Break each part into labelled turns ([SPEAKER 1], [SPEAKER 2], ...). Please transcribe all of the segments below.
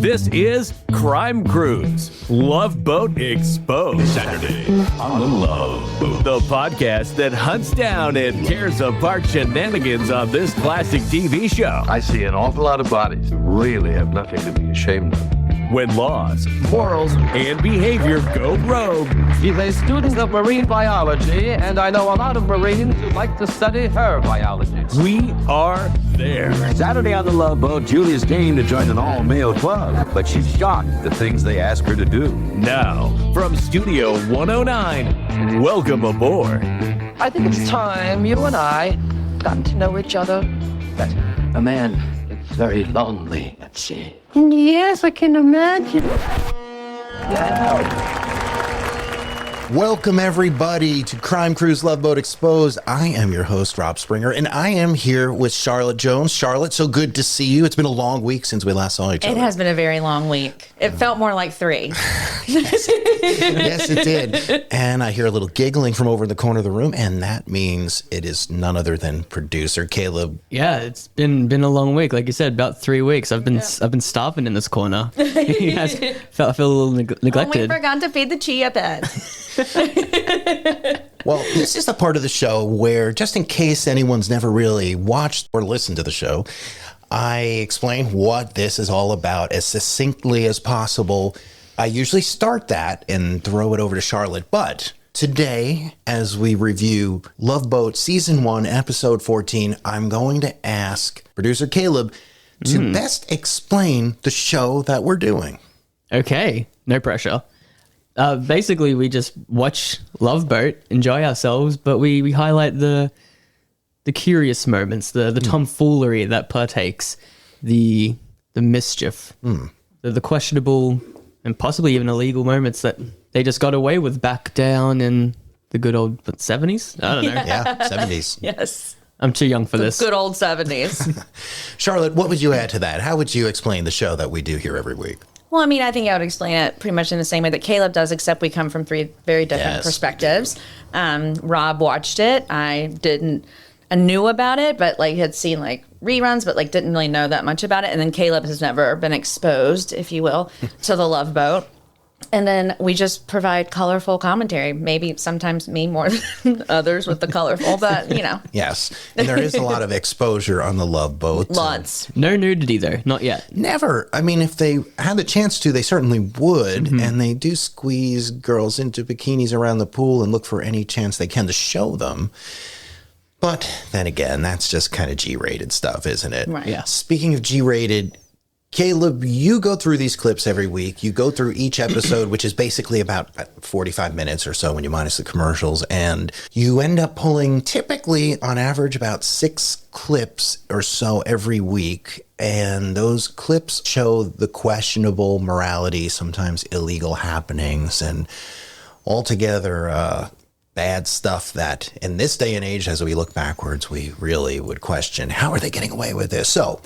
[SPEAKER 1] This is Crime Cruise, Love Boat Exposed. Saturday on the Love Boat. The podcast that hunts down and tears apart shenanigans on this classic TV show.
[SPEAKER 2] I see an awful lot of bodies who really have nothing to be ashamed of.
[SPEAKER 1] When laws, morals, and behavior go rogue.
[SPEAKER 3] She's a student of marine biology, and I know a lot of Marines who like to study her biology.
[SPEAKER 1] We are there.
[SPEAKER 2] Saturday on the Love Boat, Julia's game to join an all-male club, but she's shocked at the things they ask her to do.
[SPEAKER 1] Now, from Studio 109, welcome aboard.
[SPEAKER 3] I think it's time you and I got to know each other better. A man is very lonely at sea.
[SPEAKER 4] Yes, I can imagine.
[SPEAKER 5] Welcome, everybody, to Crime Cruise Love Boat Exposed. I am your host, Rob Springer, and I am here with Charlotte Jones. Charlotte, so good to see you. It's been a long week since we last saw each other.
[SPEAKER 6] It has been a very long week. It felt more like 3.
[SPEAKER 5] Yes, it did. And I hear a little giggling from over in the corner of the room, and that means it is none other than producer Caleb.
[SPEAKER 7] Yeah, it's been a long week. Like you said, about 3 weeks. I've been starving in this corner. He has felt a little neglected.
[SPEAKER 6] Oh, we forgot to feed the chia pets.
[SPEAKER 5] Well, this is the part of the show where, just in case anyone's never really watched or listened to the show, I explain what this is all about as succinctly as possible. I usually start that and throw it over to Charlotte, but today, as we review Love Boat Season 1, Episode 14, I'm going to ask producer Caleb to best explain the show that we're doing.
[SPEAKER 7] Okay, no pressure. Basically, we just watch Love Boat, enjoy ourselves, but we highlight the curious moments, the tomfoolery that partakes, the mischief, the questionable and possibly even illegal moments that they just got away with back down in the good old 70s? I don't know.
[SPEAKER 5] Yeah, 70s.
[SPEAKER 6] Yes.
[SPEAKER 7] I'm too young for this.
[SPEAKER 6] Good old 70s.
[SPEAKER 5] Charlotte, what would you add to that? How would you explain the show that we do here every week?
[SPEAKER 6] Well, I mean, I think I would explain it pretty much in the same way that Caleb does, except we come from 3 very different perspectives. Rob watched it. I knew about it, but had seen reruns, but didn't really know that much about it. And then Caleb has never been exposed, if you will, to the Love Boat. And then we just provide colorful commentary. Maybe sometimes me more than others with the colorful, but
[SPEAKER 5] Yes, and there is a lot of exposure on the Love Boat.
[SPEAKER 6] Lots.
[SPEAKER 7] No nudity, though. Not yet.
[SPEAKER 5] Never. I mean, if they had the chance to, they certainly would. And they do squeeze girls into bikinis around the pool and look for any chance they can to show them. But then again, that's just kind of G-rated stuff, isn't it?
[SPEAKER 6] Right.
[SPEAKER 7] Yeah.
[SPEAKER 5] Speaking of G-rated, Caleb, you go through these clips every week. You go through each episode, which is basically about 45 minutes or so when you minus the commercials. And you end up pulling typically on average about 6 clips or so every week. And those clips show the questionable morality, sometimes illegal happenings, and altogether bad stuff that in this day and age, as we look backwards, we really would question, how are they getting away with this? So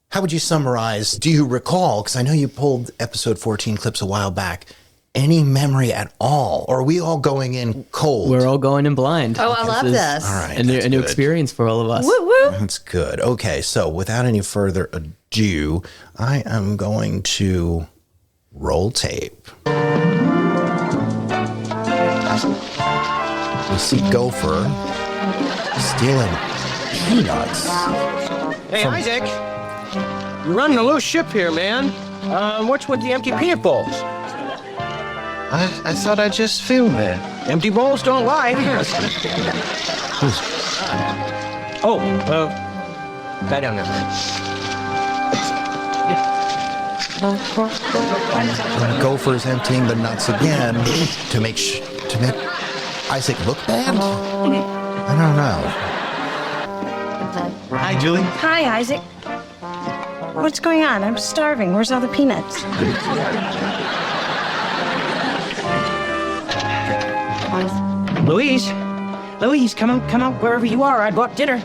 [SPEAKER 5] how would you summarize? Do you recall, because I know you pulled episode 14 clips a while back, any memory at all? Or are we all going in cold?
[SPEAKER 7] We're all going in blind.
[SPEAKER 6] Oh, I love this.
[SPEAKER 5] All right.
[SPEAKER 7] A new experience for all of us.
[SPEAKER 6] Woo woo.
[SPEAKER 5] That's good. Okay, so without any further ado, I am going to roll tape. We see Gopher stealing peanuts.
[SPEAKER 8] Hey, Isaac, you're running a loose ship here, man. What's with the empty peanut bowls?
[SPEAKER 2] I thought I'd just film that.
[SPEAKER 8] Empty bowls don't lie. Guy down there.
[SPEAKER 5] Gopher's emptying the nuts again to make Isaac look bad? I don't know.
[SPEAKER 2] Hi, Julie.
[SPEAKER 4] Hi, Isaac. What's going on? I'm starving. Where's all the peanuts?
[SPEAKER 8] Louise, come out wherever you are. I bought dinner.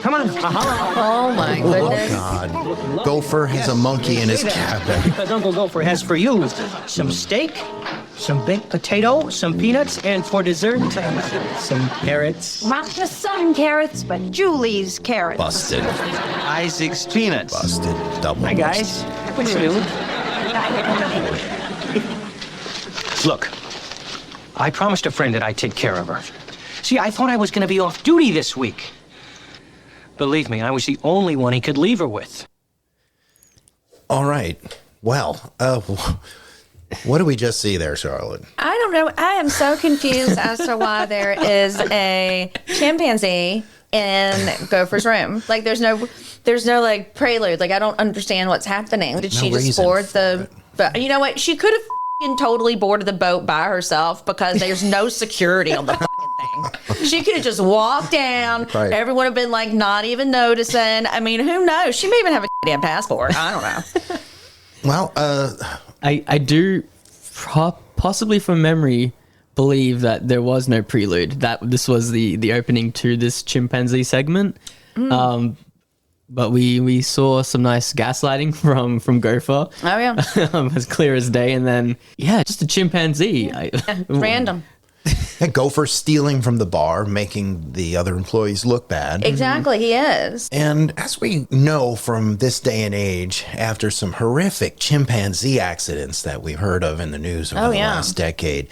[SPEAKER 8] Come on.
[SPEAKER 6] Oh, my goodness.
[SPEAKER 5] God. Gopher has a monkey in his cabin.
[SPEAKER 8] Because Uncle Gopher has for you some steak, some baked potato, some peanuts, and for dessert, some carrots.
[SPEAKER 4] Not just some carrots, but Julie's carrots.
[SPEAKER 5] Busted.
[SPEAKER 2] Isaac's peanuts.
[SPEAKER 5] Busted. Double.
[SPEAKER 8] Hi, guys. What's new? Look, I promised a friend that I'd take care of her. See, I thought I was going to be off duty this week. Believe me, I was the only one he could leave her with.
[SPEAKER 5] All right. Well, what do we just see there, Charlotte?
[SPEAKER 6] I don't know. I am so confused as to why there is a chimpanzee in Gopher's room. Like, there's no like prelude. Like, I don't understand what's happening. Did she just board the? But you know what? She could have totally boarded the boat by herself because there's no security on the fucking thing. She could have just walked down. Right. Everyone would have been like not even noticing. I mean, who knows? She may even have a damn passport. I don't know.
[SPEAKER 5] Well,
[SPEAKER 7] I do possibly from memory believe that there was no prelude, that this was the opening to this chimpanzee segment. But we saw some nice gaslighting from Gopher.
[SPEAKER 6] Oh, yeah.
[SPEAKER 7] As clear as day. And then, just a chimpanzee.
[SPEAKER 6] Random.
[SPEAKER 5] And Gopher stealing from the bar, making the other employees look bad.
[SPEAKER 6] Exactly, he is.
[SPEAKER 5] And as we know from this day and age, after some horrific chimpanzee accidents that we've heard of in the news over the last decade,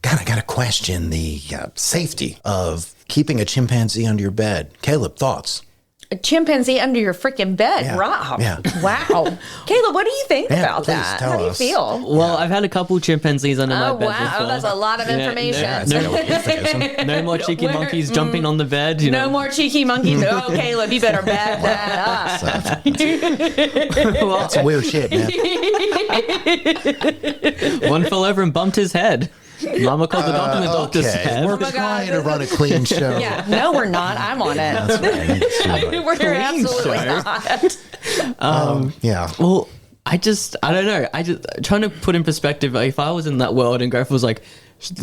[SPEAKER 5] I got to question the safety of keeping a chimpanzee under your bed. Caleb, thoughts?
[SPEAKER 6] A chimpanzee under your freaking bed, Rob. Yeah. Wow. Caleb, what do you think about that? How do you feel?
[SPEAKER 7] Well, I've had a couple chimpanzees under my bed before.
[SPEAKER 6] Wow, that's a lot of information.
[SPEAKER 7] No more cheeky monkeys jumping on the bed.
[SPEAKER 6] No more cheeky monkeys. Oh, Caleb, you better back that up.
[SPEAKER 5] That's weird shit, man.
[SPEAKER 7] One fell over and bumped his head. Mama called the doctor and the doctor's head.
[SPEAKER 5] We're trying to run a clean show.
[SPEAKER 6] Yeah, no, we're not. I'm on it.
[SPEAKER 5] That's right.
[SPEAKER 6] We're absolutely not.
[SPEAKER 5] Yeah.
[SPEAKER 7] Well, I don't know. Trying to put in perspective, if I was in that world and Gopher was like, I'm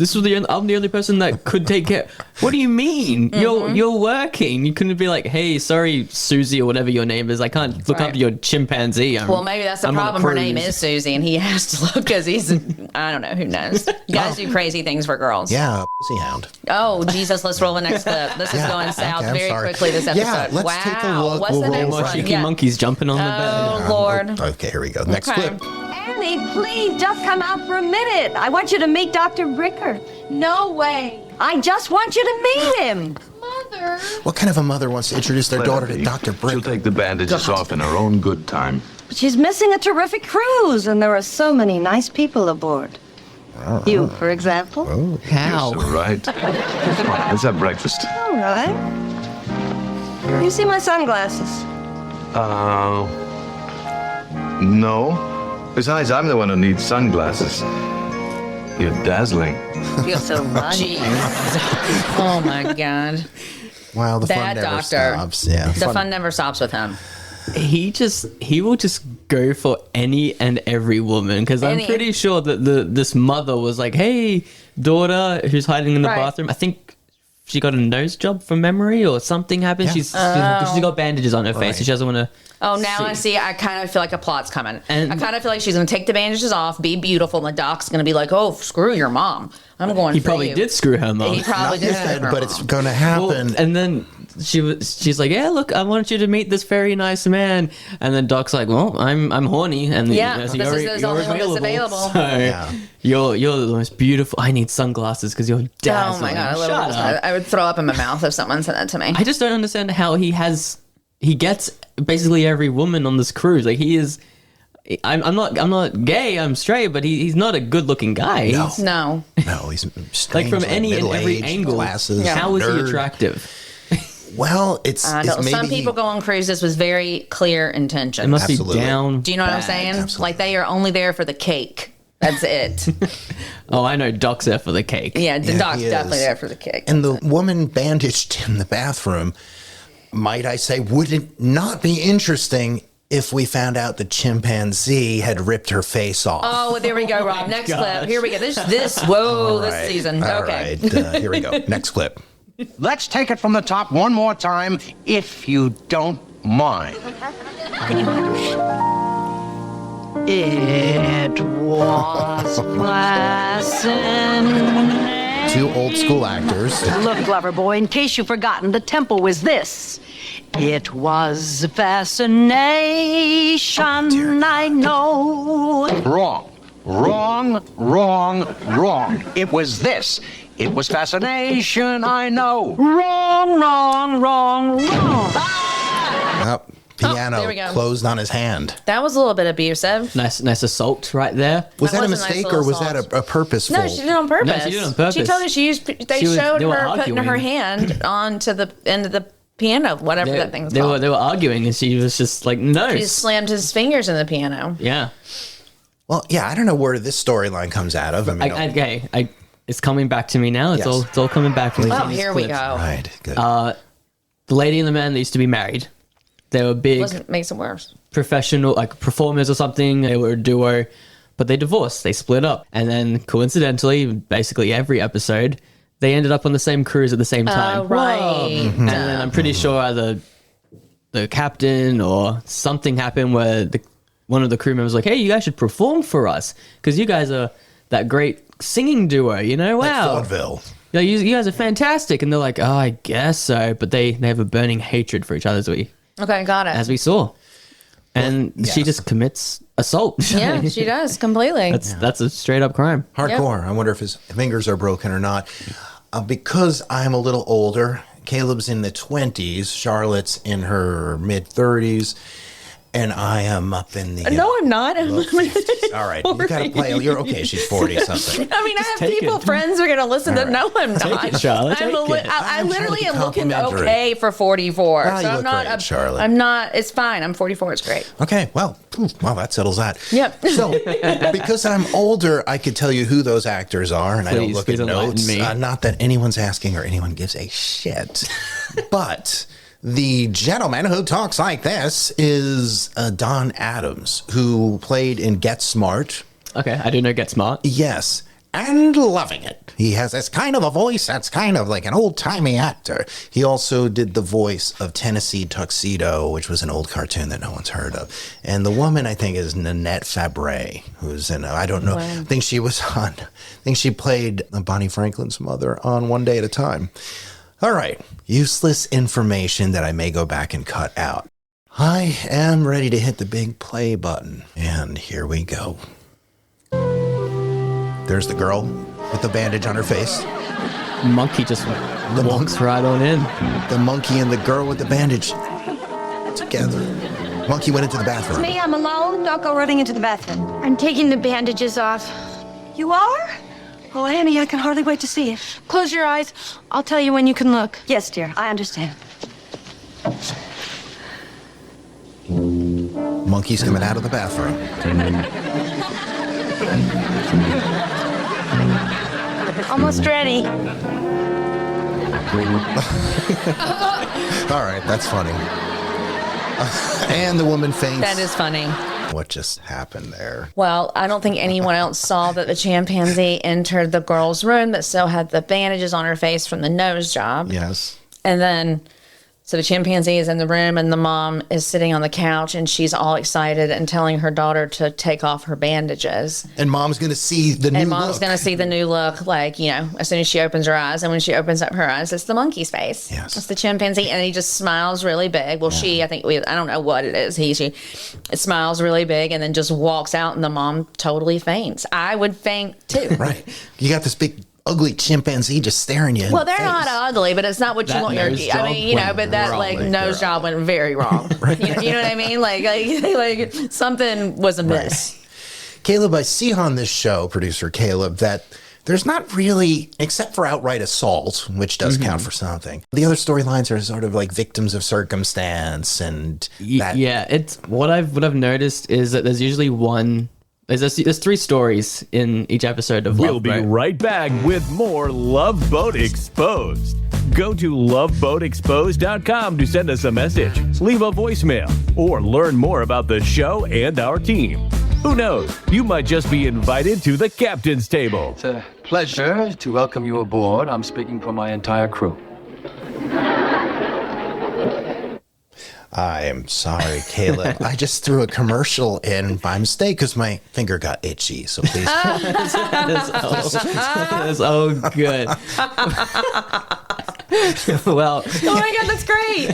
[SPEAKER 7] the only person that could take care. What do you mean? You're working. You couldn't be like, hey, sorry, Susie or whatever your name is. I can't look after your chimpanzee.
[SPEAKER 6] Well, maybe that's the problem. Her name is Susie, and he has to look because he's. I don't know. Who knows? You guys do crazy things for girls.
[SPEAKER 5] Yeah, pussy hound.
[SPEAKER 6] Oh Jesus! Let's roll the next clip. This is going south very quickly. This episode.
[SPEAKER 5] Yeah, let's take a look.
[SPEAKER 6] What's the next
[SPEAKER 7] one? Cheeky monkeys jumping on the bed.
[SPEAKER 6] Oh Lord.
[SPEAKER 5] Okay, here we go. Next clip.
[SPEAKER 9] Annie, please, just come out for a minute. I want you to meet Dr. Bricker.
[SPEAKER 10] No way.
[SPEAKER 9] I just want you to meet him.
[SPEAKER 10] Mother.
[SPEAKER 5] What kind of a mother wants to introduce their daughter to Dr. Bricker?
[SPEAKER 2] She'll take the bandages off in her own good time.
[SPEAKER 9] She's missing a terrific cruise, and there are so many nice people aboard. You, for example.
[SPEAKER 5] Oh,
[SPEAKER 7] how?
[SPEAKER 2] You're so right. Come on, let's have breakfast.
[SPEAKER 9] All right. You see my sunglasses?
[SPEAKER 2] No. Besides, I'm the one who needs sunglasses. You're dazzling.
[SPEAKER 9] You're so funny.
[SPEAKER 6] Oh my God.
[SPEAKER 5] Wow, the
[SPEAKER 6] Bad
[SPEAKER 5] fun never
[SPEAKER 6] doctor.
[SPEAKER 5] stops. Yeah,
[SPEAKER 6] The fun never stops with him.
[SPEAKER 7] He will just go for any and every woman, because I'm pretty sure that this mother was like, hey, daughter who's hiding in the bathroom. I think she got a nose job from memory or something happened.
[SPEAKER 5] Yeah.
[SPEAKER 7] She's got bandages on her face, so she doesn't want to.
[SPEAKER 6] Oh, now I see. I kind of feel like a plot's coming. And I kind of feel like she's going to take the bandages off, be beautiful, and the doc's going to be like, oh, screw your mom. I'm going
[SPEAKER 7] He
[SPEAKER 6] for
[SPEAKER 7] probably
[SPEAKER 6] you.
[SPEAKER 7] did screw her mom.
[SPEAKER 6] He probably did screw her
[SPEAKER 5] but
[SPEAKER 6] mom.
[SPEAKER 5] it's going to happen.
[SPEAKER 7] Well, and then she's like, yeah, look, I want you to meet this very nice man. And then Doc's like, well, I'm horny, and
[SPEAKER 6] this is the only one that's available.
[SPEAKER 7] So you're the most beautiful. I need sunglasses because you're dazzling.
[SPEAKER 6] Oh my God, I would throw up in my mouth if someone said that to me.
[SPEAKER 7] I just don't understand how he gets basically every woman on this cruise. Like he is. I'm not gay. I'm straight, but he's not a good-looking guy.
[SPEAKER 6] No,
[SPEAKER 5] he's
[SPEAKER 7] like from any and every angle.
[SPEAKER 5] Glasses,
[SPEAKER 7] how is he
[SPEAKER 5] nerd.
[SPEAKER 7] attractive?
[SPEAKER 5] Well, it's maybe
[SPEAKER 6] some people go on cruises with very clear intentions.
[SPEAKER 7] It must be down.
[SPEAKER 6] Do you know what I'm saying?
[SPEAKER 5] Absolutely.
[SPEAKER 6] Like they are only there for the cake. That's it.
[SPEAKER 7] Oh, I know. Doc's there for the cake.
[SPEAKER 6] Yeah, the doc's
[SPEAKER 5] he
[SPEAKER 6] definitely
[SPEAKER 5] is.
[SPEAKER 6] there for the cake.
[SPEAKER 5] And the woman bandaged in the bathroom, might I say, would it not be interesting if we found out the chimpanzee had ripped her face off?
[SPEAKER 6] Oh, well, there we go, Rob. Next clip. Here we go. This season.
[SPEAKER 5] All
[SPEAKER 6] Okay.
[SPEAKER 5] right. Here we go. Next clip.
[SPEAKER 8] Let's take it from the top one more time, if you don't mind.
[SPEAKER 9] It was pleasant.
[SPEAKER 5] Two old school actors.
[SPEAKER 9] Look, Glover boy, in case you've forgotten, the temple was this. It was fascination, I know.
[SPEAKER 8] Wrong. It was this. It was fascination, I know. Wrong.
[SPEAKER 5] Piano
[SPEAKER 6] there we go.
[SPEAKER 5] closed on his hand.
[SPEAKER 6] That was a little bit abusive.
[SPEAKER 7] Nice assault right there.
[SPEAKER 5] Was that a
[SPEAKER 6] was a nice
[SPEAKER 5] mistake
[SPEAKER 6] little
[SPEAKER 5] or was
[SPEAKER 6] assault.
[SPEAKER 5] that a purposeful?
[SPEAKER 6] No, she did it on purpose.
[SPEAKER 7] No, she did it on purpose.
[SPEAKER 6] She told us they showed
[SPEAKER 7] they were
[SPEAKER 6] her putting her
[SPEAKER 7] arguing.
[SPEAKER 6] hand onto the end of the piano, whatever that thing's
[SPEAKER 7] They
[SPEAKER 6] called.
[SPEAKER 7] were arguing, and she was just like, no.
[SPEAKER 6] He just slammed his fingers in the piano.
[SPEAKER 7] Yeah.
[SPEAKER 5] Well, yeah, I don't know where this storyline comes out of. I mean,
[SPEAKER 7] It's coming back to me now. It's all coming back to me.
[SPEAKER 6] Oh, here we go.
[SPEAKER 5] Right, good.
[SPEAKER 7] The lady and the man, they used to be married. They were big
[SPEAKER 6] Makes it worse.
[SPEAKER 7] professional, like performers or something. They were a duo, but they divorced. They split up. And then coincidentally, basically every episode, they ended up on the same cruise at the same time.
[SPEAKER 6] Right.
[SPEAKER 7] And then I'm pretty sure either the captain or something happened where one of the crew members was like, hey, you guys should perform for us because you guys are that great singing duo, you know? Wow.
[SPEAKER 5] Like vaudeville.
[SPEAKER 7] Yeah, you guys are fantastic. And they're like, oh, I guess so. But they have a burning hatred for each other
[SPEAKER 6] Okay, got it.
[SPEAKER 7] as we saw. And
[SPEAKER 5] yes.
[SPEAKER 7] she just commits assault.
[SPEAKER 6] Yeah, she does completely.
[SPEAKER 7] That's a straight up crime.
[SPEAKER 5] Hardcore. I wonder if his fingers are broken or not. Because I'm a little older, Caleb's in the 20s, Charlotte's in her mid-30s, and I am up in the...
[SPEAKER 6] No, I'm not.
[SPEAKER 5] All right, you gotta play. You're okay. She's 40-something.
[SPEAKER 6] I mean, I have people, friends who are going to listen to. No, I'm not.
[SPEAKER 7] it, Charlotte,
[SPEAKER 6] I
[SPEAKER 5] I'm
[SPEAKER 6] literally
[SPEAKER 5] trying to be
[SPEAKER 6] am looking
[SPEAKER 5] complimentary.
[SPEAKER 6] okay for 44.
[SPEAKER 5] Ah, you
[SPEAKER 6] so I'm
[SPEAKER 5] look
[SPEAKER 6] not.
[SPEAKER 5] great, Charlotte.
[SPEAKER 6] I'm not. It's fine. I'm 44. It's great.
[SPEAKER 5] Okay, well, that settles that.
[SPEAKER 6] Yep.
[SPEAKER 5] So, because I'm older, I could tell you who those actors are, and I don't
[SPEAKER 7] Please,
[SPEAKER 5] look at
[SPEAKER 7] please enlighten
[SPEAKER 5] notes.
[SPEAKER 7] me.
[SPEAKER 5] Not that anyone's asking or anyone gives a shit. But the gentleman who talks like this is Don Adams, who played in Get Smart.
[SPEAKER 7] Okay, I do know Get Smart.
[SPEAKER 5] Yes, and loving it. He has this kind of a voice that's kind of like an old-timey actor. He also did the voice of Tennessee Tuxedo, which was an old cartoon that no one's heard of. And the woman, I think, is Nanette Fabray, who's in, I don't know, I think she played Bonnie Franklin's mother on One Day at a Time. All right, useless information that I may go back and cut out. I am ready to hit the big play button, and here we go. There's the girl with the bandage on her face.
[SPEAKER 7] Monkey just walks right on in.
[SPEAKER 5] The monkey and the girl with the bandage together. Monkey went into the bathroom.
[SPEAKER 9] Me, I'm alone. Don't go running into the bathroom.
[SPEAKER 10] I'm taking the bandages off.
[SPEAKER 9] You are? Oh, Annie, I can hardly wait to see it.
[SPEAKER 10] Close your eyes. I'll tell you when you can look.
[SPEAKER 9] Yes, dear, I understand.
[SPEAKER 5] Monkey's coming out of the bathroom.
[SPEAKER 10] Almost ready.
[SPEAKER 5] All right, that's funny. And the woman faints.
[SPEAKER 6] That is funny.
[SPEAKER 5] What just happened there?
[SPEAKER 6] Well, I don't think anyone else saw that the chimpanzee entered the girl's room that still had the bandages on her face from the nose job.
[SPEAKER 5] Yes.
[SPEAKER 6] And then, so the chimpanzee is in the room and the mom is sitting on the couch and she's all excited and telling her daughter to take off her bandages.
[SPEAKER 5] And mom's going to see the new
[SPEAKER 6] And mom's
[SPEAKER 5] look.
[SPEAKER 6] going to see the new look, like, you know, as soon as she opens her eyes. And when she opens up her eyes, it's the monkey's face.
[SPEAKER 5] Yes.
[SPEAKER 6] It's the chimpanzee. And he just smiles really big. Well, I don't know what it is. It smiles really big and then just walks out and the mom totally faints. I would faint too.
[SPEAKER 5] Right. You got this big, ugly chimpanzee just staring you in
[SPEAKER 6] Well,
[SPEAKER 5] the
[SPEAKER 6] they're
[SPEAKER 5] face.
[SPEAKER 6] not ugly, but it's not what you
[SPEAKER 7] That
[SPEAKER 6] want your.
[SPEAKER 7] nose
[SPEAKER 6] I mean, you know,
[SPEAKER 7] job
[SPEAKER 6] but that
[SPEAKER 7] went
[SPEAKER 6] like
[SPEAKER 7] wrong.
[SPEAKER 6] nose job went very wrong. You know what I mean? Like something was amiss.
[SPEAKER 5] Caleb, I see on this show, producer Caleb, that there's not really, except for outright assault, which does count for something. The other storylines are sort of like victims of circumstance and that.
[SPEAKER 7] Yeah, it's what I've noticed is that there's usually one. There's three stories in each episode of
[SPEAKER 1] We'll
[SPEAKER 7] Love
[SPEAKER 1] be
[SPEAKER 7] Boat.
[SPEAKER 1] right back with more Love Boat Exposed. Go to loveboatexposed.com to send us a message, leave a voicemail, or learn more about the show and our team. Who knows? You might just be invited to the captain's table.
[SPEAKER 3] It's a pleasure to welcome you aboard. I'm speaking for my entire crew.
[SPEAKER 5] I am sorry, Caleb. I just threw a commercial in by mistake because my finger got itchy. So please.
[SPEAKER 7] That's good. Well,
[SPEAKER 6] oh my god, that's great.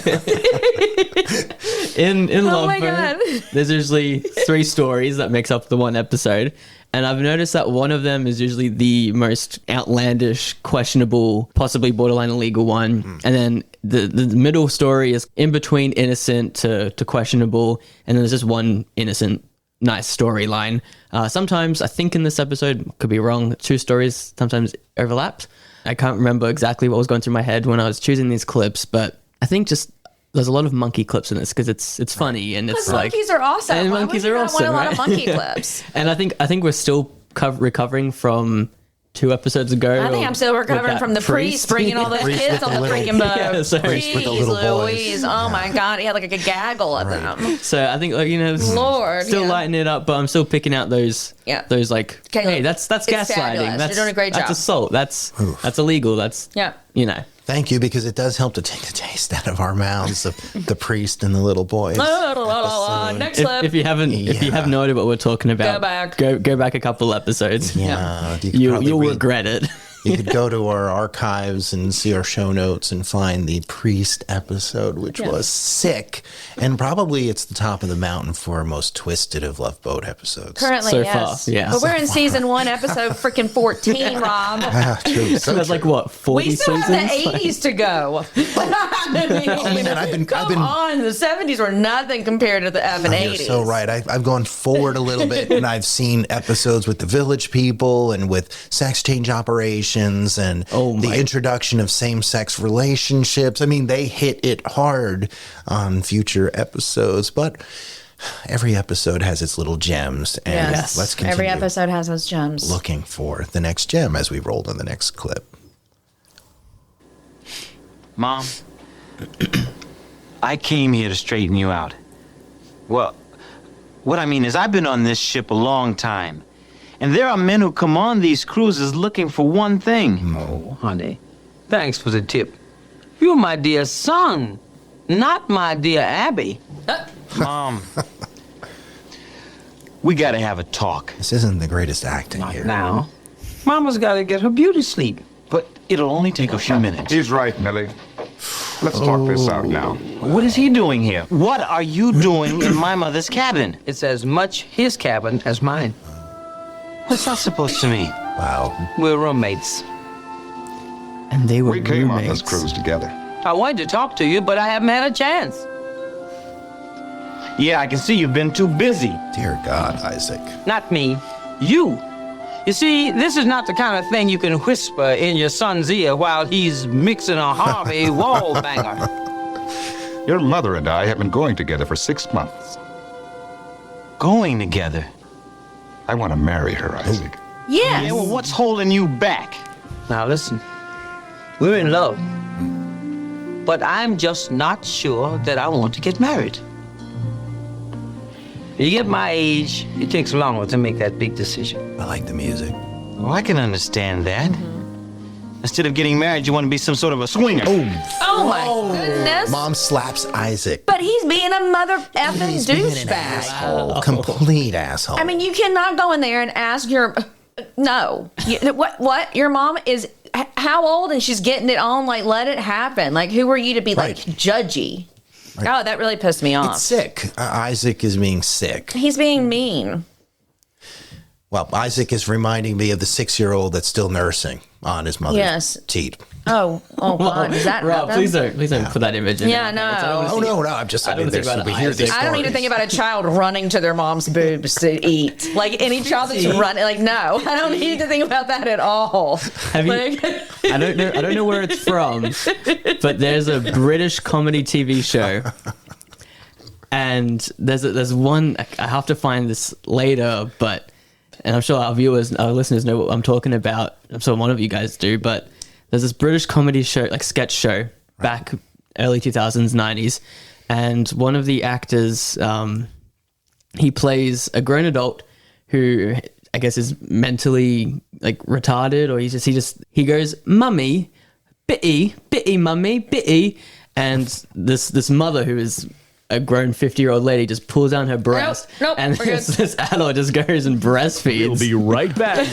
[SPEAKER 7] in
[SPEAKER 6] Oh my
[SPEAKER 7] Lovebird,
[SPEAKER 6] God.
[SPEAKER 7] there's usually 3 stories that makes up the one episode. And I've noticed that one of them is usually the most outlandish, questionable, possibly borderline illegal one. And then the middle story is in between innocent to questionable. And then there's just one innocent, nice storyline. Sometimes, I think in this episode, could be wrong, 2 stories sometimes overlapped. I can't remember exactly what was going through my head when I was choosing these clips, but I think just there's a lot of monkey clips in this because it's funny and it's like
[SPEAKER 6] monkeys are awesome.
[SPEAKER 7] And
[SPEAKER 6] Why
[SPEAKER 7] monkeys
[SPEAKER 6] would you
[SPEAKER 7] are
[SPEAKER 6] not
[SPEAKER 7] awesome.
[SPEAKER 6] want a lot
[SPEAKER 7] Right?
[SPEAKER 6] of monkey clips.
[SPEAKER 7] And I think we're still recovering from 2 episodes ago.
[SPEAKER 6] I think I'm still
[SPEAKER 7] with
[SPEAKER 6] recovering
[SPEAKER 7] that
[SPEAKER 6] from the priest bringing all those
[SPEAKER 5] Priest
[SPEAKER 6] kids
[SPEAKER 5] with
[SPEAKER 6] on
[SPEAKER 5] the
[SPEAKER 6] the
[SPEAKER 5] little-
[SPEAKER 6] freaking boat.
[SPEAKER 7] Yeah, sorry.
[SPEAKER 5] Priest with the little boys.
[SPEAKER 6] Louise. Oh my God, he had like a gaggle of them.
[SPEAKER 7] So I think it's
[SPEAKER 6] Lord,
[SPEAKER 7] still
[SPEAKER 6] yeah.
[SPEAKER 7] lighting it up, but I'm still picking out those like
[SPEAKER 6] Caleb,
[SPEAKER 7] hey, that's
[SPEAKER 6] it's
[SPEAKER 7] gaslighting.
[SPEAKER 6] fabulous.
[SPEAKER 7] That's
[SPEAKER 6] You're doing a great
[SPEAKER 7] that's
[SPEAKER 6] job.
[SPEAKER 7] assault. That's illegal. That's
[SPEAKER 6] Yeah.
[SPEAKER 5] Thank you, because it does help to take the taste out of our mouths of the priest and the little boys.
[SPEAKER 6] Next clip.
[SPEAKER 7] if you have no idea what we're talking about,
[SPEAKER 6] Go back.
[SPEAKER 7] Go back a couple episodes.
[SPEAKER 5] Yeah,
[SPEAKER 7] You'll regret it.
[SPEAKER 5] You could go to our archives and see our show notes and find the priest episode, which was sick. And probably it's the top of the mountain for our most twisted of Love Boat episodes.
[SPEAKER 6] Currently,
[SPEAKER 7] So
[SPEAKER 6] yes.
[SPEAKER 7] far, yeah.
[SPEAKER 6] But we're in season 1, episode freaking 14, Rob.
[SPEAKER 5] True. So
[SPEAKER 7] That's like what 40
[SPEAKER 6] We still
[SPEAKER 7] seasons.
[SPEAKER 6] have the 80s to go. Come on, the 70s were nothing compared to the effing 80s.
[SPEAKER 5] You're so right. I've gone forward a little bit, and I've seen episodes with the Village People and with sex change operations and the introduction of same-sex relationships. I mean, they hit it hard on future episodes, but every episode has its little gems. And let's continue.
[SPEAKER 6] Every episode has those gems.
[SPEAKER 5] Looking for the next gem as we roll to the next clip.
[SPEAKER 11] Mom, I came here to straighten you out. Well, what I mean is I've been on this ship a long time. And there are men who come on these cruises looking for one thing.
[SPEAKER 8] Oh, honey, thanks for the tip. You're my dear son, not my dear Abby.
[SPEAKER 11] Mom, we gotta have a talk.
[SPEAKER 5] This isn't the greatest acting here.
[SPEAKER 8] Now, Mama's gotta get her beauty sleep.
[SPEAKER 11] But it'll only take a few minutes.
[SPEAKER 12] He's right, Millie. Let's talk this out now.
[SPEAKER 11] What is he doing here? What are you doing in my mother's cabin?
[SPEAKER 8] It's as much his cabin as mine.
[SPEAKER 11] What's that supposed to mean?
[SPEAKER 5] Wow.
[SPEAKER 8] We're roommates.
[SPEAKER 7] And they were
[SPEAKER 12] We came on
[SPEAKER 7] roommates.
[SPEAKER 12] this cruise together.
[SPEAKER 8] I wanted to talk to you, but I haven't had a chance.
[SPEAKER 11] Yeah, I can see you've been too busy.
[SPEAKER 5] Dear God, Isaac.
[SPEAKER 8] Not me. You. You see, this is not the kind of thing you can whisper in your son's ear while he's mixing a Harvey wall banger.
[SPEAKER 12] Your mother and I have been going together for 6 months.
[SPEAKER 11] Going together?
[SPEAKER 12] I want to marry her, Isaac.
[SPEAKER 6] Yes.
[SPEAKER 11] Yeah, well, what's holding you back?
[SPEAKER 8] Now listen, we're in love. But I'm just not sure that I want to get married. You get my age, it takes longer to make that big decision.
[SPEAKER 5] I like the music.
[SPEAKER 11] Oh, I can understand that. Instead of getting married, you want to be some sort of a swinger.
[SPEAKER 6] Oh my goodness.
[SPEAKER 5] Mom slaps Isaac.
[SPEAKER 6] But he's being a mother effing
[SPEAKER 5] He's being an
[SPEAKER 6] douchebag.
[SPEAKER 5] asshole. Complete asshole.
[SPEAKER 6] I mean, you cannot go in there and ask your no. What? Your mom is how old and she's getting it on? Like, let it happen. Like, who are you to be like judgy? Right. Oh, that really pissed me off.
[SPEAKER 5] It's sick. Isaac is being sick.
[SPEAKER 6] He's being mean.
[SPEAKER 5] Well, Isaac is reminding me of the 6-year-old that's still nursing on his mother's teat.
[SPEAKER 6] Oh God! Is that
[SPEAKER 7] Rob,
[SPEAKER 6] happen?
[SPEAKER 7] please don't put that image in.
[SPEAKER 6] Yeah, no.
[SPEAKER 5] Oh no! I'm just. I mean, we hear this.
[SPEAKER 6] I don't need to think about a child running to their mom's boobs to eat. Like any child that's running. Like no, I don't need to think about that at all.
[SPEAKER 7] Have you? I don't know where it's from, but there's a British comedy TV show, and there's one. I have to find this later, but. And I'm sure our listeners know what I'm talking about. I'm sure one of you guys do, but there's this British comedy show, like sketch show, back early 2000s, 90s. And one of the actors, he plays a grown adult who I guess is mentally like retarded, or he goes, "Mummy, bitty, mummy, bitty." And this mother who is a grown 50-year-old lady just pulls down her breast, and this adult just goes and breastfeeds.
[SPEAKER 1] We'll be right back.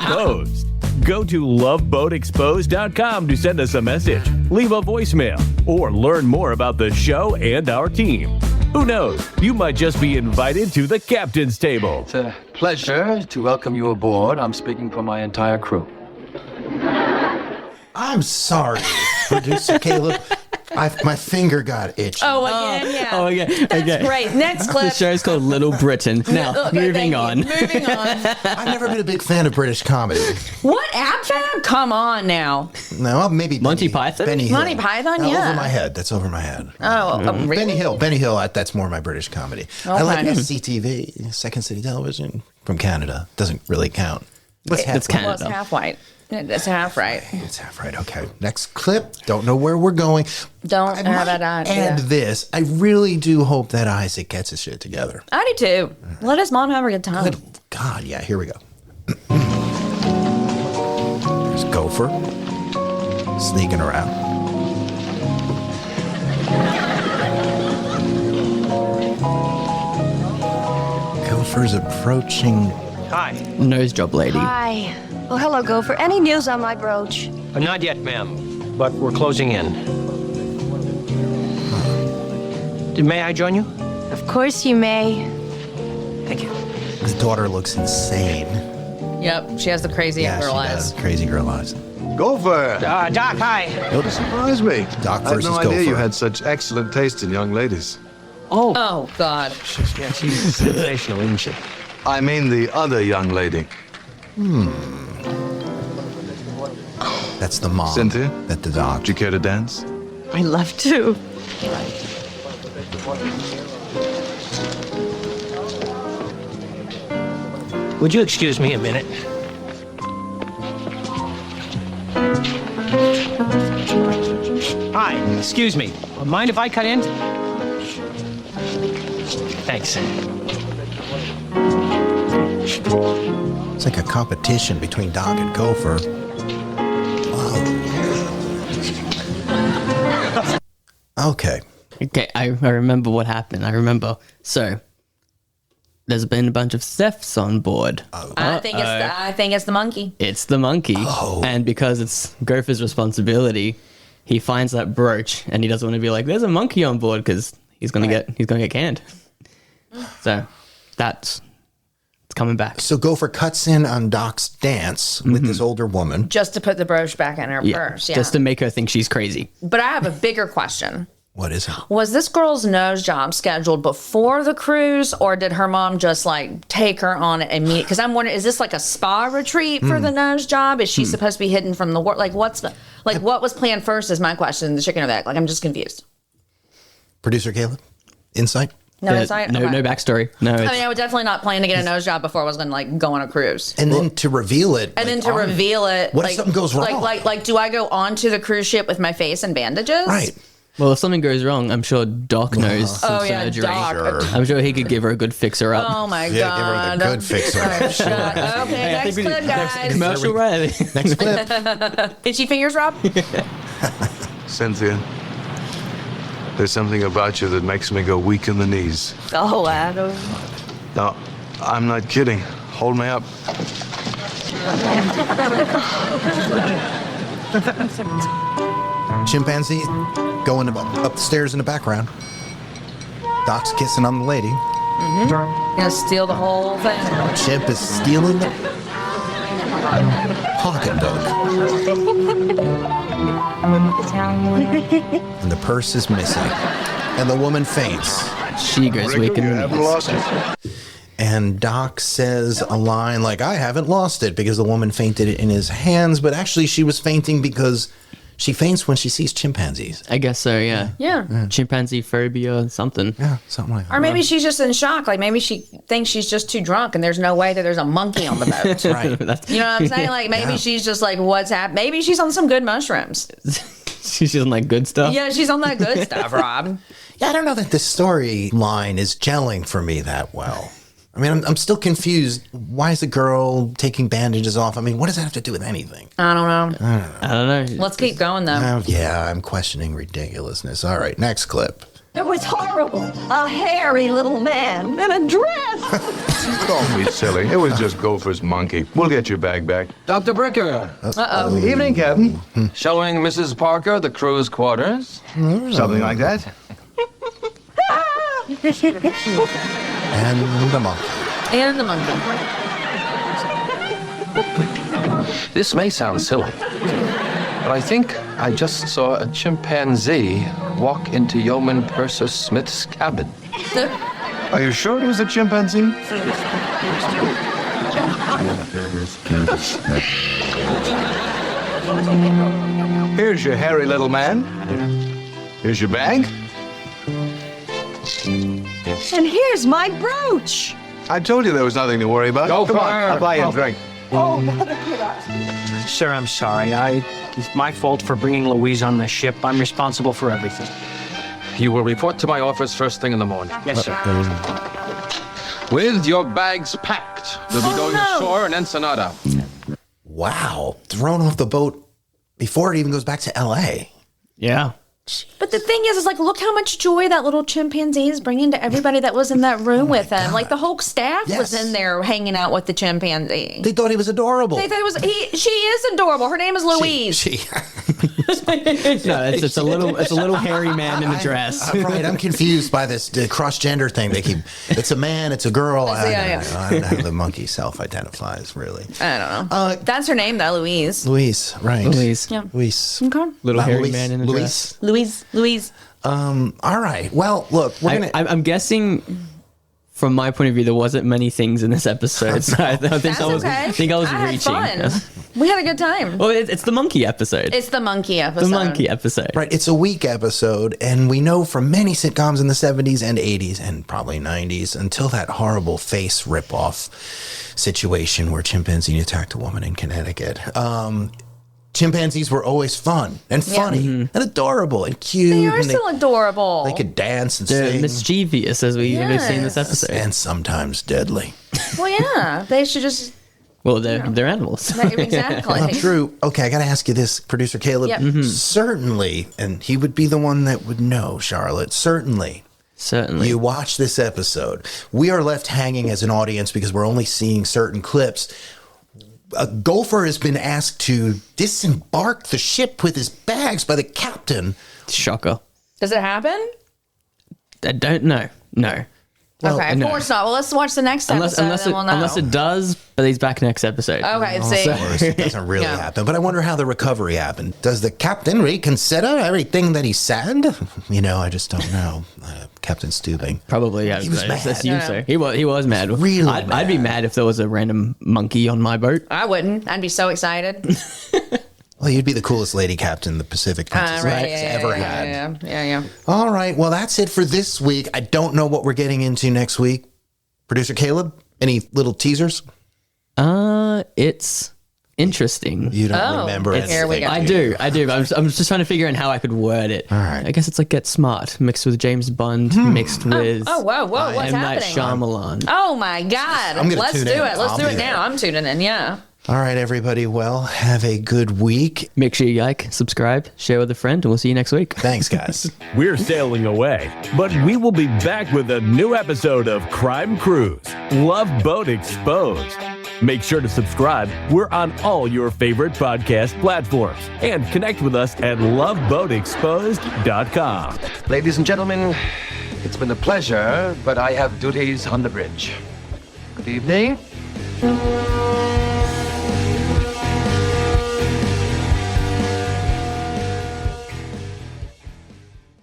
[SPEAKER 1] Ghost. Go to loveboatexposed.com to send us a message, leave a voicemail, or learn more about the show and our team. Who knows? You might just be invited to the captain's table.
[SPEAKER 3] It's a pleasure to welcome you aboard. I'm speaking for my entire crew.
[SPEAKER 5] I'm sorry, Producer Caleb. My finger got itchy.
[SPEAKER 6] Oh, again, yeah.
[SPEAKER 7] Oh, okay.
[SPEAKER 6] That's great. Next clip.
[SPEAKER 7] The show's called Little Britain. Now,
[SPEAKER 6] Okay,
[SPEAKER 7] moving on.
[SPEAKER 6] Moving on.
[SPEAKER 5] I've never been a big fan of British comedy.
[SPEAKER 6] What AbFab? Come on now.
[SPEAKER 5] No, maybe
[SPEAKER 7] Monty Python?
[SPEAKER 5] Benny Hill.
[SPEAKER 6] Monty Python, yeah.
[SPEAKER 5] Over my head. That's over my head.
[SPEAKER 6] Oh, really?
[SPEAKER 5] Benny Hill. Benny Hill, that's more my British comedy. I like SCTV, Second City Television, from Canada. Doesn't really count. What's half?
[SPEAKER 7] It's Canada.
[SPEAKER 6] Well, it's half white. It's half right.
[SPEAKER 5] It's half right. Okay. Next clip. Don't know where we're going.
[SPEAKER 6] Don't have that
[SPEAKER 5] And this. I really do hope that Isaac gets his shit together.
[SPEAKER 6] I do too. Let his mom have a good time.
[SPEAKER 5] Good God. Yeah, here we go. There's Gopher sneaking around. Gopher's approaching.
[SPEAKER 8] Hi.
[SPEAKER 7] Nose job lady.
[SPEAKER 9] Hi. Well, hello, Gopher. Any news on my brooch?
[SPEAKER 8] Not yet, ma'am, but we're closing in. May I join you?
[SPEAKER 9] Of course you may.
[SPEAKER 8] Thank you.
[SPEAKER 5] His daughter looks insane.
[SPEAKER 6] Yep, she has the crazy girl eyes.
[SPEAKER 5] Crazy girl eyes.
[SPEAKER 12] Gopher!
[SPEAKER 8] Doc, hi.
[SPEAKER 12] You surprised me.
[SPEAKER 5] Doc
[SPEAKER 12] I had
[SPEAKER 5] versus
[SPEAKER 12] no idea
[SPEAKER 5] Gopher.
[SPEAKER 12] you had such excellent taste in young ladies.
[SPEAKER 6] Oh, God.
[SPEAKER 8] Yeah, she's sensational, isn't she?
[SPEAKER 12] I mean the other young lady.
[SPEAKER 5] That's the mom.
[SPEAKER 12] Cynthia?
[SPEAKER 5] That the doc.
[SPEAKER 12] Would you care to dance?
[SPEAKER 9] I'd love to.
[SPEAKER 8] Would you excuse me a minute? Hi, excuse me. Mind if I cut in? Thanks.
[SPEAKER 5] It's like a competition between Doc and Gopher. Wow. Okay.
[SPEAKER 7] Okay, I remember what happened. I remember. So, there's been a bunch of thefts on board.
[SPEAKER 6] I think it's the monkey.
[SPEAKER 7] It's the monkey.
[SPEAKER 5] Oh.
[SPEAKER 7] And because it's Gopher's responsibility, he finds that brooch and he doesn't want to be like, there's a monkey on board because he's gonna get canned. So it's coming back.
[SPEAKER 5] So Gopher cuts in on Doc's dance with this older woman.
[SPEAKER 6] Just to put the brooch back in her purse. Yeah.
[SPEAKER 7] Just to make her think she's crazy.
[SPEAKER 6] But I have a bigger question.
[SPEAKER 5] What is it?
[SPEAKER 6] Was this girl's nose job scheduled before the cruise, or did her mom just like take her on it immediately? Because I'm wondering, is this like a spa retreat for the nose job? Is she supposed to be hidden from the work? Like, what was planned first? Is my question. The chicken or the egg? Like, I'm just confused.
[SPEAKER 5] Producer Caleb, insight?
[SPEAKER 6] No insight.
[SPEAKER 7] No backstory. No.
[SPEAKER 6] I mean, I was definitely not planning to get a nose job before I was going to like go on a cruise.
[SPEAKER 5] And then to reveal it.
[SPEAKER 6] And then to reveal it.
[SPEAKER 5] What
[SPEAKER 6] like,
[SPEAKER 5] if something goes wrong?
[SPEAKER 6] Like, do I go onto the cruise ship with my face and bandages?
[SPEAKER 5] Right.
[SPEAKER 7] Well, if something goes wrong, I'm sure Doc knows some surgery.
[SPEAKER 6] Doc.
[SPEAKER 5] Sure.
[SPEAKER 7] I'm sure he could give her a good fixer up.
[SPEAKER 6] Oh my
[SPEAKER 5] Yeah,
[SPEAKER 6] God.
[SPEAKER 5] give her the good fixer.
[SPEAKER 6] Okay, next clip, guys.
[SPEAKER 7] Commercial Riley.
[SPEAKER 5] Next clip.
[SPEAKER 6] Itchy fingers, Rob?
[SPEAKER 12] Cynthia, there's something about you that makes me go weak in the knees.
[SPEAKER 9] Oh, Adam.
[SPEAKER 12] No, I'm not kidding. Hold me up.
[SPEAKER 5] Chimpanzee going up the stairs in the background. Doc's kissing on the lady.
[SPEAKER 6] Gonna steal the whole thing.
[SPEAKER 5] Chimp is stealing the pocketbook. And the purse is missing. And the woman faints.
[SPEAKER 7] She goes weak in the knees.
[SPEAKER 5] And Doc says a line like, I haven't lost it, because the woman fainted in his hands, but actually she was fainting because she faints when she sees chimpanzees.
[SPEAKER 7] I guess so, yeah.
[SPEAKER 6] Yeah.
[SPEAKER 7] Chimpanzee phobia, something.
[SPEAKER 5] Yeah, something like that.
[SPEAKER 6] Or maybe she's just in shock. Like maybe she thinks she's just too drunk and there's no way that there's a monkey on the boat.
[SPEAKER 5] Right.
[SPEAKER 6] You know what I'm saying? Like maybe she's just like, what's happening? Maybe she's on some good mushrooms.
[SPEAKER 7] She's on like good stuff.
[SPEAKER 6] Yeah, she's on that good stuff, Rob.
[SPEAKER 5] Yeah, I don't know that the storyline is gelling for me that well. I mean, I'm still confused. Why is the girl taking bandages off? I mean, what does that have to do with anything?
[SPEAKER 6] I don't know.
[SPEAKER 7] I don't know.
[SPEAKER 6] Let's keep going, though.
[SPEAKER 5] Yeah, I'm questioning ridiculousness. All right, next clip.
[SPEAKER 9] It was horrible. A hairy little man in a dress.
[SPEAKER 12] Don't be silly. It was just Gopher's monkey. We'll get your bag back.
[SPEAKER 13] Dr. Bricker.
[SPEAKER 6] Uh-oh.
[SPEAKER 13] Evening, Captain. Showing Mrs. Parker the crew's quarters.
[SPEAKER 12] Something like that.
[SPEAKER 5] And the monkey.
[SPEAKER 6] And the monkey.
[SPEAKER 13] This may sound silly, but I think I just saw a chimpanzee walk into Yeoman Purser Smith's cabin.
[SPEAKER 12] Are you sure it was a chimpanzee? Here's your hairy little man. Here's your bag.
[SPEAKER 9] And here's my brooch.
[SPEAKER 12] I told you there was nothing to worry about.
[SPEAKER 13] Gopher.
[SPEAKER 12] Come on, I'll buy you a drink.
[SPEAKER 8] Sir, I'm sorry. It's my fault for bringing Louise on the ship. I'm responsible for everything.
[SPEAKER 13] You will report to my office first thing in the morning.
[SPEAKER 8] Yes, sir.
[SPEAKER 13] With your bags packed. We'll be going ashore in Ensenada.
[SPEAKER 5] Wow. Thrown off the boat before it even goes back to L.A.
[SPEAKER 7] Yeah.
[SPEAKER 6] But the thing is like, look how much joy that little chimpanzee is bringing to everybody that was in that room with him. God. Like, the whole staff was in there hanging out with the chimpanzee.
[SPEAKER 5] They thought he was adorable.
[SPEAKER 6] They thought it was, she is adorable. Her name is Louise.
[SPEAKER 5] She
[SPEAKER 7] No, it's a little hairy man in a dress.
[SPEAKER 5] Right, I'm confused by this cross-gender thing. They keep, it's a man, it's a girl. I don't know how the monkey self-identifies, really.
[SPEAKER 6] I don't know. That's her name, though, Louise.
[SPEAKER 5] Louise, right.
[SPEAKER 7] Louise.
[SPEAKER 6] Yeah.
[SPEAKER 5] Louise.
[SPEAKER 6] Okay.
[SPEAKER 7] Little hairy
[SPEAKER 5] Louise.
[SPEAKER 7] man in a dress.
[SPEAKER 6] Louise.
[SPEAKER 5] All right. Well, look,
[SPEAKER 7] I'm guessing, from my point of view, there wasn't many things in this episode, so I think I was reaching.
[SPEAKER 6] Had fun. We had a good time.
[SPEAKER 7] Well, it's the monkey episode.
[SPEAKER 6] It's the monkey episode.
[SPEAKER 7] The monkey episode.
[SPEAKER 5] Right. It's a weak episode, and we know from many sitcoms in the 70s and 80s and probably 90s, until that horrible face rip-off situation where chimpanzee attacked a woman in Connecticut. Chimpanzees were always fun and funny and adorable and cute.
[SPEAKER 6] They are still adorable.
[SPEAKER 5] They could dance and
[SPEAKER 7] They're
[SPEAKER 5] sing.
[SPEAKER 7] mischievous, as we've seen in this episode.
[SPEAKER 5] And sometimes deadly.
[SPEAKER 6] Well, yeah. They should just...
[SPEAKER 7] Well, they're animals.
[SPEAKER 6] Exactly.
[SPEAKER 5] Well, true. Okay, I got to ask you this, Producer Caleb.
[SPEAKER 6] Yep.
[SPEAKER 5] Certainly, and he would be the one that would know, Charlotte, certainly, you watch this episode. We are left hanging as an audience because we're only seeing certain clips. A Gopher has been asked to disembark the ship with his bags by the captain.
[SPEAKER 7] Shocker.
[SPEAKER 6] Does it happen?
[SPEAKER 7] I don't know. No.
[SPEAKER 6] Well, okay, of course not. Well, let's watch the next episode and we'll know.
[SPEAKER 7] Unless it does, but he's back next episode.
[SPEAKER 6] Okay, see.
[SPEAKER 5] Of course, it doesn't really happen. But I wonder how the recovery happened. Does the captain reconsider everything that he said? I just don't know. Captain Stubing.
[SPEAKER 7] Probably, yeah.
[SPEAKER 5] He was mad.
[SPEAKER 7] I assume so. He was mad.
[SPEAKER 5] Really mad.
[SPEAKER 7] I'd be mad if there was a random monkey on my boat.
[SPEAKER 6] I wouldn't. I'd be so excited.
[SPEAKER 5] Well, you'd be the coolest lady captain the Pacific Princess has ever had.
[SPEAKER 6] Yeah.
[SPEAKER 5] All right. Well, that's it for this week. I don't know what we're getting into next week. Producer Caleb, any little teasers?
[SPEAKER 7] It's interesting.
[SPEAKER 5] You don't remember it.
[SPEAKER 6] Here we go.
[SPEAKER 7] I do. But I'm just trying to figure out how I could word it.
[SPEAKER 5] All right.
[SPEAKER 7] I guess it's like Get Smart mixed with James Bond mixed with
[SPEAKER 6] whoa, what's
[SPEAKER 7] M. Night
[SPEAKER 6] happening?
[SPEAKER 7] Shyamalan.
[SPEAKER 6] Oh my God.
[SPEAKER 5] I'm gonna
[SPEAKER 6] Let's
[SPEAKER 5] tune
[SPEAKER 6] do
[SPEAKER 5] in.
[SPEAKER 6] it. Let's
[SPEAKER 5] I'll
[SPEAKER 6] do
[SPEAKER 5] be
[SPEAKER 6] it
[SPEAKER 5] there.
[SPEAKER 6] now. I'm tuning in, yeah.
[SPEAKER 5] All right, everybody. Well, have a good week.
[SPEAKER 7] Make sure you like, subscribe, share with a friend, and we'll see you next week.
[SPEAKER 5] Thanks, guys.
[SPEAKER 1] We're sailing away, but we will be back with a new episode of Crime Cruise, Love Boat Exposed. Make sure to subscribe. We're on all your favorite podcast platforms. And connect with us at loveboatexposed.com.
[SPEAKER 13] Ladies and gentlemen, it's been a pleasure, but I have duties on the bridge. Good evening.